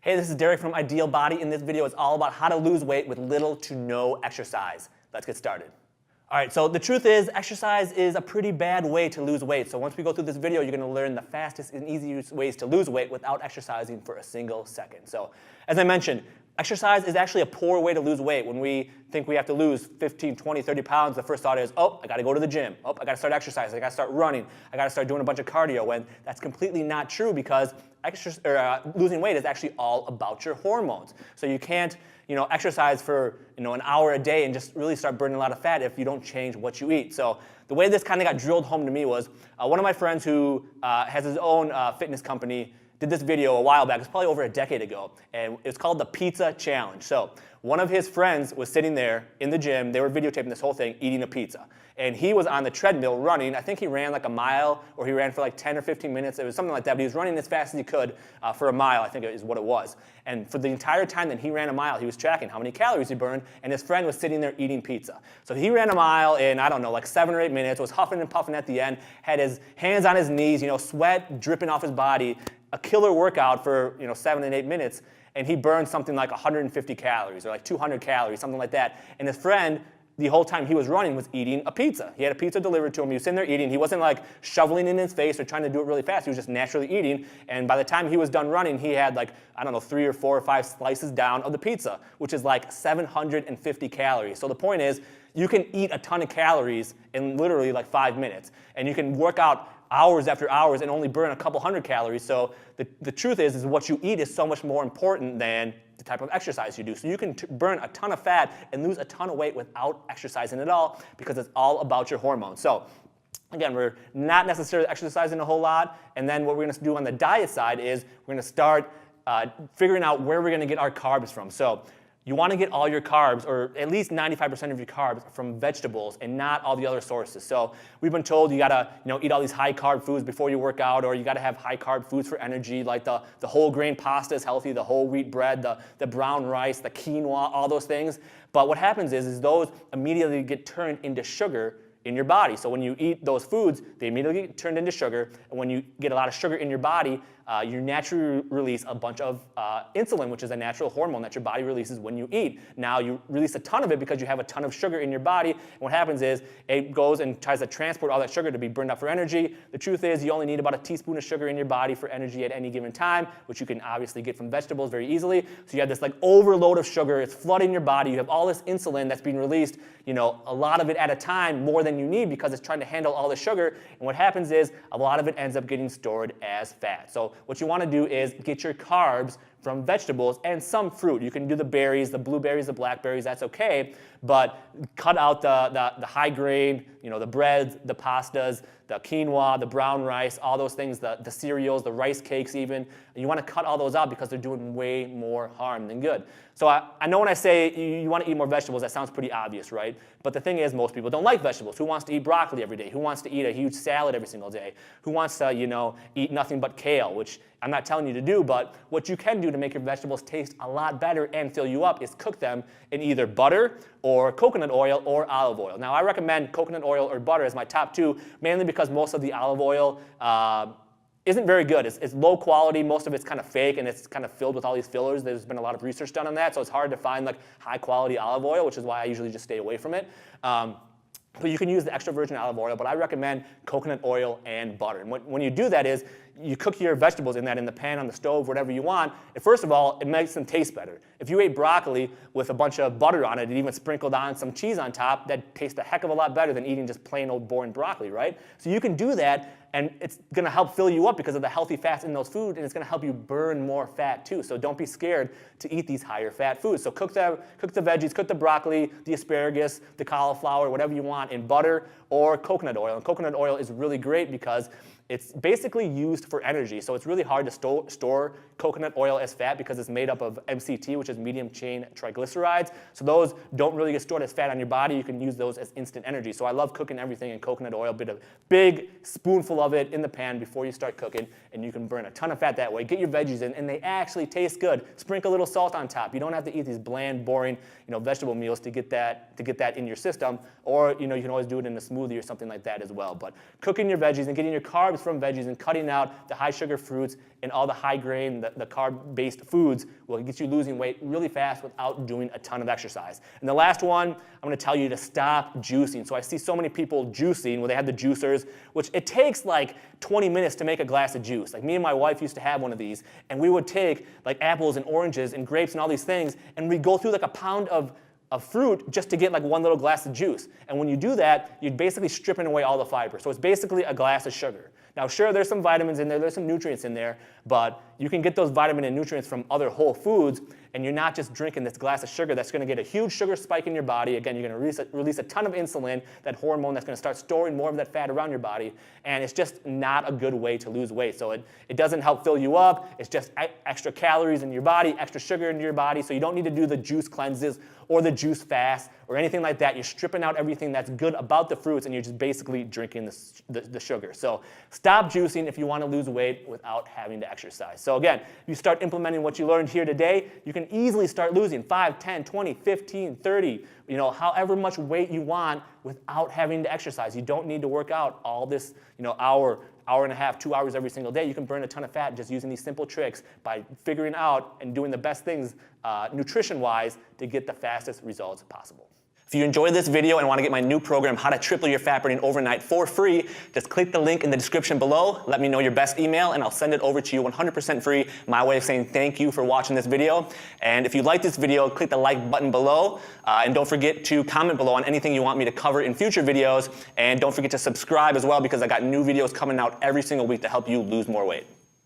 Hey, this is Derek from Ideal Body. In this video, it's all about how to lose weight with little to no exercise. Let's get started. All right, so the truth is, exercise is a pretty bad way to lose weight. So once we go through this video, you're going to learn the fastest and easiest ways to lose weight without exercising for a single second. So as I mentioned, exercise is actually a poor way to lose weight. When we think we have to lose 15, 20, 30 pounds, the first thought is, oh, I got to go to the gym. Oh, I got to start exercising. I got to start running. I got to start doing a bunch of cardio. When that's completely not true, because losing weight is actually all about your hormones. So you can't exercise for an hour a day and just really start burning a lot of fat if you don't change what you eat. So the way this kind of got drilled home to me was one of my friends who has his own fitness company did this video a while back. It's probably over a decade ago, and it's called the Pizza Challenge. So one of his friends was sitting there in the gym. They were videotaping this whole thing, eating a pizza. And he was on the treadmill running. I think he ran like a mile, or he ran for like 10 or 15 minutes. It was something like that, but he was running as fast as he could for a mile, I think is what it was. And for the entire time that he ran a mile, he was tracking how many calories he burned, and his friend was sitting there eating pizza. So he ran a mile in, I don't know, like 7 or 8 minutes, was huffing and puffing at the end, had his hands on his knees, sweat dripping off his body, a killer workout for 7 and 8 minutes, and he burned something like 150 calories or like 200 calories, something like that. And his friend, the whole time he was running, was eating a pizza. He had a pizza delivered to him. He was sitting there eating. He wasn't like shoveling it in his face or trying to do it really fast. He was just naturally eating. And by the time he was done running, he had like, I don't know, 3 or 4 or 5 slices down of the pizza, which is like 750 calories. So the point is, you can eat a ton of calories in literally like 5 minutes. And you can work out hours after hours and only burn a couple hundred calories. So the truth is what you eat is so much more important than the type of exercise you do. So you can burn a ton of fat and lose a ton of weight without exercising at all, because it's all about your hormones. So again, we're not necessarily exercising a whole lot. And then what we're going to do on the diet side is we're going to start figuring out where we're going to get our carbs from. So you want to get all your carbs, or at least 95% of your carbs, from vegetables and not all the other sources. So we've been told you got to eat all these high carb foods before you work out, or you got to have high carb foods for energy, like the whole grain pasta is healthy, the whole wheat bread, the brown rice, the quinoa, all those things. But what happens is those immediately get turned into sugar in your body. So when you eat those foods, they immediately get turned into sugar. And when you get a lot of sugar in your body, you naturally release a bunch of insulin, which is a natural hormone that your body releases when you eat. Now you release a ton of it because you have a ton of sugar in your body. And what happens is it goes and tries to transport all that sugar to be burned up for energy. The truth is you only need about a teaspoon of sugar in your body for energy at any given time, which you can obviously get from vegetables very easily. So you have this like overload of sugar. It's flooding your body. You have all this insulin that's being released, a lot of it at a time, more than you need, because it's trying to handle all the sugar. And what happens is a lot of it ends up getting stored as fat. So what you want to do is get your carbs from vegetables and some fruit. You can do the berries, the blueberries, the blackberries, that's okay, but cut out the high grade, the breads, the pastas, the quinoa, the brown rice, all those things, the cereals, the rice cakes even. You want to cut all those out because they're doing way more harm than good. So I know when I say you want to eat more vegetables, that sounds pretty obvious, right? But the thing is, most people don't like vegetables. Who wants to eat broccoli every day? Who wants to eat a huge salad every single day? Who wants to, eat nothing but kale, which I'm not telling you to do, but what you can do to make your vegetables taste a lot better and fill you up is cook them in either butter or coconut oil or olive oil. Now, I recommend coconut oil or butter as my top 2, mainly because most of the olive oil isn't very good. It's low quality. Most of it's kind of fake, and it's kind of filled with all these fillers. There's been a lot of research done on that, so it's hard to find like high quality olive oil, which is why I usually just stay away from it. But you can use the extra virgin olive oil, but I recommend coconut oil and butter. And when you do that is, you cook your vegetables in the pan, on the stove, whatever you want. And first of all, it makes them taste better. If you ate broccoli with a bunch of butter on it and even sprinkled on some cheese on top, that tastes a heck of a lot better than eating just plain old boring broccoli, right? So you can do that, and it's going to help fill you up because of the healthy fats in those foods, and it's going to help you burn more fat too. So don't be scared to eat these higher fat foods. So cook the veggies, cook the broccoli, the asparagus, the cauliflower, whatever you want, in butter or coconut oil. And coconut oil is really great because it's basically used for energy. So it's really hard to store coconut oil as fat because it's made up of MCT, which is medium chain triglycerides. So those don't really get stored as fat on your body. You can use those as instant energy. So I love cooking everything in coconut oil, a big spoonful of it in the pan before you start cooking, and you can burn a ton of fat that way. Get your veggies in, and they actually taste good. Sprinkle a little salt on top. You don't have to eat these bland, boring, vegetable meals to get that in your system. Or you can always do it in a smoothie or something like that as well. But cooking your veggies and getting your carbs carbs from veggies and cutting out the high sugar fruits and all the high grain, the carb-based foods will get you losing weight really fast without doing a ton of exercise. And the last one, I'm going to tell you to stop juicing. So I see so many people juicing where they have the juicers, which it takes like 20 minutes to make a glass of juice. Like me and my wife used to have one of these, and we would take like apples and oranges and grapes and all these things, and we'd go through like a pound of fruit just to get like one little glass of juice. And when you do that, you're basically stripping away all the fiber. So it's basically a glass of sugar. Now, sure, there's some vitamins in there, there's some nutrients in there, but you can get those vitamin and nutrients from other whole foods, and you're not just drinking this glass of sugar that's going to get a huge sugar spike in your body. Again, you're going to release a ton of insulin, that hormone that's going to start storing more of that fat around your body, and it's just not a good way to lose weight. So it doesn't help fill you up. It's just extra calories in your body, extra sugar in your body, so you don't need to do the juice cleanses or the juice fast or anything like that. You're stripping out everything that's good about the fruits, and you're just basically drinking the sugar. So stop juicing if you want to lose weight without having to exercise. So again, if you start implementing what you learned here today, you can easily start losing 5, 10, 20, 15, 30, however much weight you want without having to exercise. You don't need to work out all this, hour and a half, 2 hours every single day. You can burn a ton of fat just using these simple tricks by figuring out and doing the best things nutrition-wise to get the fastest results possible. If you enjoyed this video and want to get my new program, How to Triple Your Fat Burning Overnight, for free, just click the link in the description below. Let me know your best email, and I'll send it over to you 100% free. My way of saying thank you for watching this video. And if you like this video, click the like button below. And don't forget to comment below on anything you want me to cover in future videos. And don't forget to subscribe as well, because I got new videos coming out every single week to help you lose more weight.